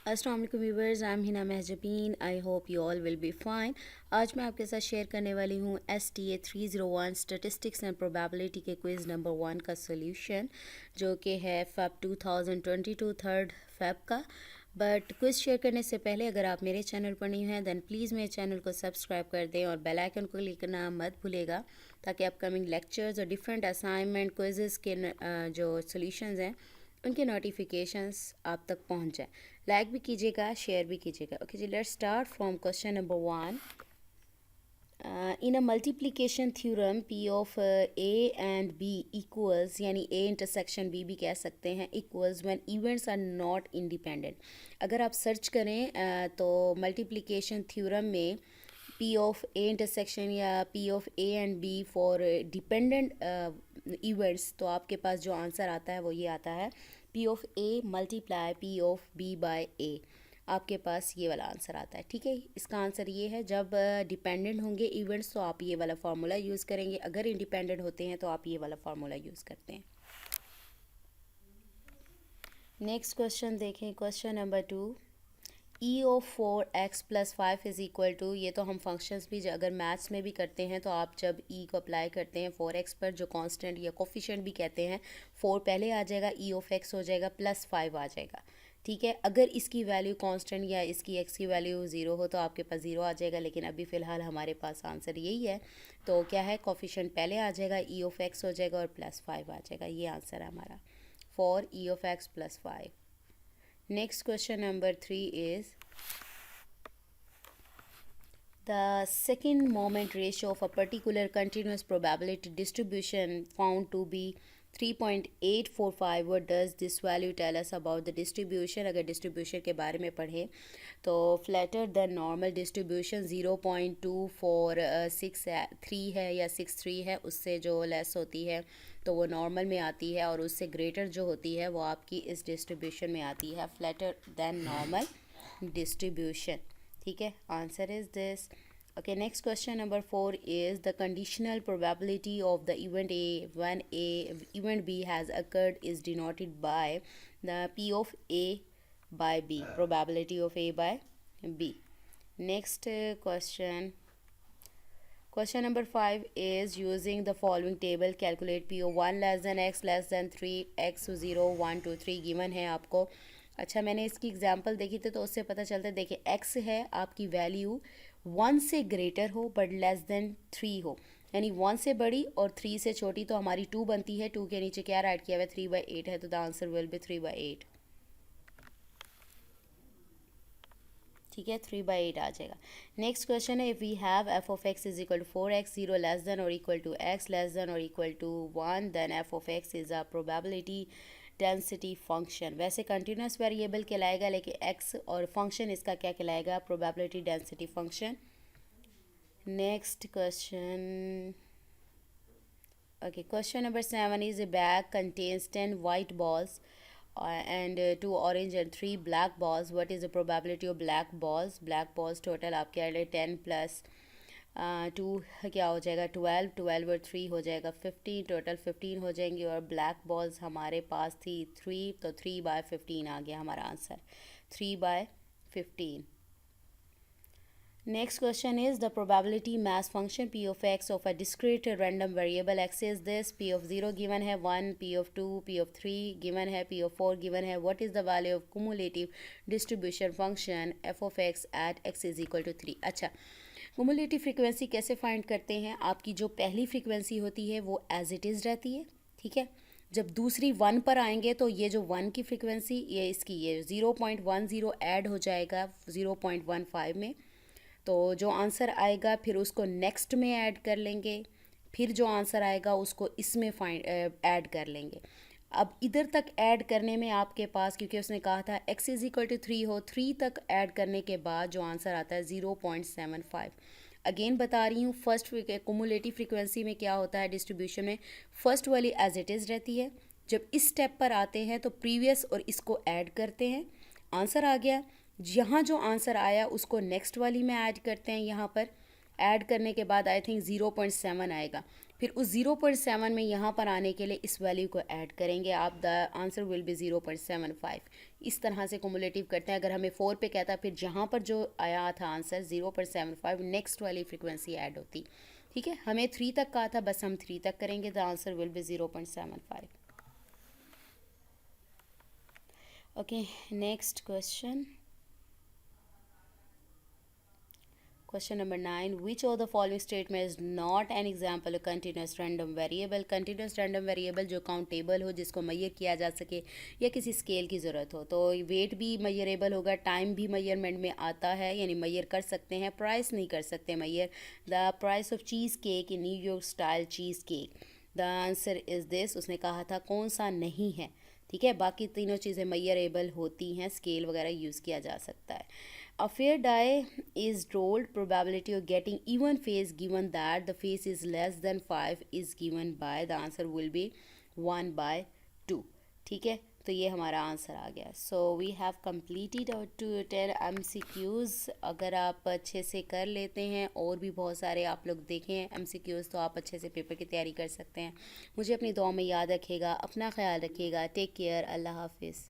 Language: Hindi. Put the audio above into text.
अस्सलाम वालेकुम viewers, I am Hina Mahjabeen. I hope you all will be fine. आज मैं आपके साथ शेयर करने वाली हूँ STA 301 स्टैटिस्टिक्स एंड प्रोबेबिलिटी के क्विज़ नंबर 1 का सोल्यूशन, जो कि है फ़ेब 2022 3 फ़ेब का। बट क्विज़ शेयर करने से पहले अगर आप मेरे चैनल पर नहीं हैं दैन प्लीज़ मेरे चैनल को सब्सक्राइब कर दें और बेल आइकन को क्लिक करना मत भूलेगा, ताकि अपकमिंग लेक्चर्स और डिफरेंट असाइनमेंट क्विज़ेस के जो सोल्यूशंस हैं उनके नोटिफिकेशंस आप तक पहुंच जाए। लाइक भी कीजिएगा, शेयर भी कीजिएगा। ओके जी, let's start from question number 1। In a multiplication theorem P of A and B equals, यानी A इंटरसेक्शन B भी कह सकते हैं, equals when events are not independent. अगर आप सर्च करें तो मल्टीप्लिकेशन थ्योरम में P ऑफ A इंटरसेक्शन या P of A and B for dependent events, तो आपके पास जो आंसर आता है वो ये आता है P of A multiply P of B by A। आपके पास ये वाला आंसर आता है। ठीक है, इसका आंसर ये है, जब डिपेंडेंट होंगे इवेंट्स तो आप ये वाला फार्मूला यूज़ करेंगे, अगर इंडिपेंडेंट होते हैं तो आप ये वाला फार्मूला यूज़ करते हैं। नेक्स्ट क्वेश्चन देखें, question number 2। E of 4x plus 5 is equal to, ये तो हम फंक्शंस भी अगर मैथ्स में भी करते हैं तो आप जब E को अप्लाई करते हैं 4x पर, जो कांस्टेंट या कोफिशिएंट भी कहते हैं, 4 पहले आ जाएगा, E ऑफ x हो जाएगा, प्लस 5 आ जाएगा। ठीक है, अगर इसकी वैल्यू कांस्टेंट या इसकी x की वैल्यू 0 हो तो आपके पास 0 आ जाएगा, लेकिन अभी फ़िलहाल हमारे पास आंसर यही है। तो क्या है, कोफिशिएंट पहले आ जाएगा, E ऑफ x हो जाएगा और प्लस 5 आ जाएगा। ये आंसर है हमारा for E of x plus 5। Next question number 3 is the second moment ratio of a particular continuous probability distribution found to be 3.845. what does this value tell us about the distribution? अगर distribution के बारे में पढ़ें तो flatter than normal distribution 0.2463 है या 63 है, उससे जो लेस होती है तो वो नॉर्मल में आती है, और उससे ग्रेटर जो होती है वो आपकी इस डिस्ट्रीब्यूशन में आती है, फ्लैटर देन नॉर्मल डिस्ट्रीब्यूशन। ठीक है, answer is this. Okay, next question number 4 is the conditional probability of the event A when event B has occurred is denoted by the P of A by B, probability of A by B. Next question. Question number 5 is using the following table calculate P of 1 less than x less than 3 x 0 1 2 3 given है आपको। अच्छा, मैंने इसकी एग्जांपल देखी थी तो उससे पता चलता है, देखिए x है आपकी वैल्यू 1 से ग्रेटर हो बट लेस देन 3 हो, यानी 1 से बड़ी और 3 से छोटी, तो हमारी 2 बनती है। 2 के नीचे क्या ऐड किया हुआ है, 3/8 है, तो द आंसर विल बी 3/8। ठीक है, 3/8 आ जाएगा। नेक्स्ट क्वेश्चन है, if we have F of X is equal to 4x 0 less than और equal to x less than और equal to 1, then F of X is a probability density function. वैसे कंटिन्यूस वेरिएबल कहलाएगा, लेकिन x और फंक्शन इसका क्या कहलाएगा, probability density function. Next question, okay, question number 7 is a bag contains 10 white balls and 2 orange and 3 black balls. what is the probability of black balls? black balls total आपके आ रहे 10 प्लस 2 क्या हो जाएगा, 12, 12 और 3 हो जाएगा 15, टोटल 15 हो जाएंगे, और ब्लैक बॉल्स हमारे पास थी 3, तो 3/15 आ गया हमारा answer, 3/15। Next question is the probability mass function P of x of a discrete random variable x is this. P of 0 given है 1, P of 2, P of 3 given है, P of 4 given है. what is the value of cumulative distribution function f of x at x is equal to 3? अच्छा, cumulative frequency कैसे फाइंड करते हैं, आपकी जो पहली फ्रीक्वेंसी होती है वो एज इट इज़ रहती है। ठीक है, जब दूसरी 1 पर आएंगे तो ये जो 1 की फ्रीक्वेंसी, ये इसकी ये 0.10 ऐड हो जाएगा 0.15 में, तो जो आंसर आएगा फिर उसको नेक्स्ट में ऐड कर लेंगे, फिर जो आंसर आएगा उसको इसमें ऐड कर लेंगे। अब इधर तक ऐड करने में आपके पास, क्योंकि उसने कहा था x इज़ इक्वल टू 3 हो, 3 तक ऐड करने के बाद जो आंसर आता है 0.75। अगेन बता रही हूँ, फर्स्ट कुमुलेटिव फ्रीक्वेंसी में क्या होता है डिस्ट्रीब्यूशन में, फर्स्ट वाली एज इट इज़ रहती है, जब इस स्टेप पर आते हैं तो प्रीवियस और इसको ऐड करते हैं, आंसर आ गया। यहाँ जो आंसर आया उसको नेक्स्ट वाली में ऐड करते हैं, यहाँ पर ऐड करने के बाद आई थिंक 0.7 आएगा, फिर उस 0.7 में यहाँ पर आने के लिए इस वैल्यू को ऐड करेंगे आप, द आंसर विल बी 0.75। इस तरह से कुमुलेटिव करते हैं। अगर हमें 4 पे कहता फिर जहाँ पर जो आया था आंसर 0.75 नेक्स्ट वाली फ्रिक्वेंसी ऐड होती। ठीक है, हमें 3 तक कहा था, बस हम 3 तक करेंगे, the answer will be 0.75। Okay, next question. Question number 9. Which of the following statement is not an example of continuous random variable? Continuous random variable जो काउंटेबल हो, जिसको मैयर किया जा सके या किसी स्केल की ज़रूरत हो। तो वेट भी मैयरेबल होगा, टाइम भी मैयरमेंट में आता है, यानी मैयर कर सकते हैं, प्राइस नहीं कर सकते मैयर। The price of cheese cake in New York style cheese cake, the answer is this. उसने कहा था कौन सा नहीं है। ठीक है, बाकी तीनों चीज़ें मैयरेबल होती हैं, स्केल वगैरह यूज़ किया जा सकता है। A fair die is rolled, probability of getting even face given that the face is less than 5 is given by, the answer will be 1/2। ठीक है, तो ये हमारा आंसर आ गया। So we have completed our 10 MCQs। अगर आप अच्छे से कर लेते हैं, और भी बहुत सारे आप लोग देखें MCQs, तो आप अच्छे से पेपर की तैयारी कर सकते हैं। मुझे अपनी दुआ में याद रखिएगा, अपना ख्याल रखिएगा। टेक केयर, अल्लाह हाफिज़।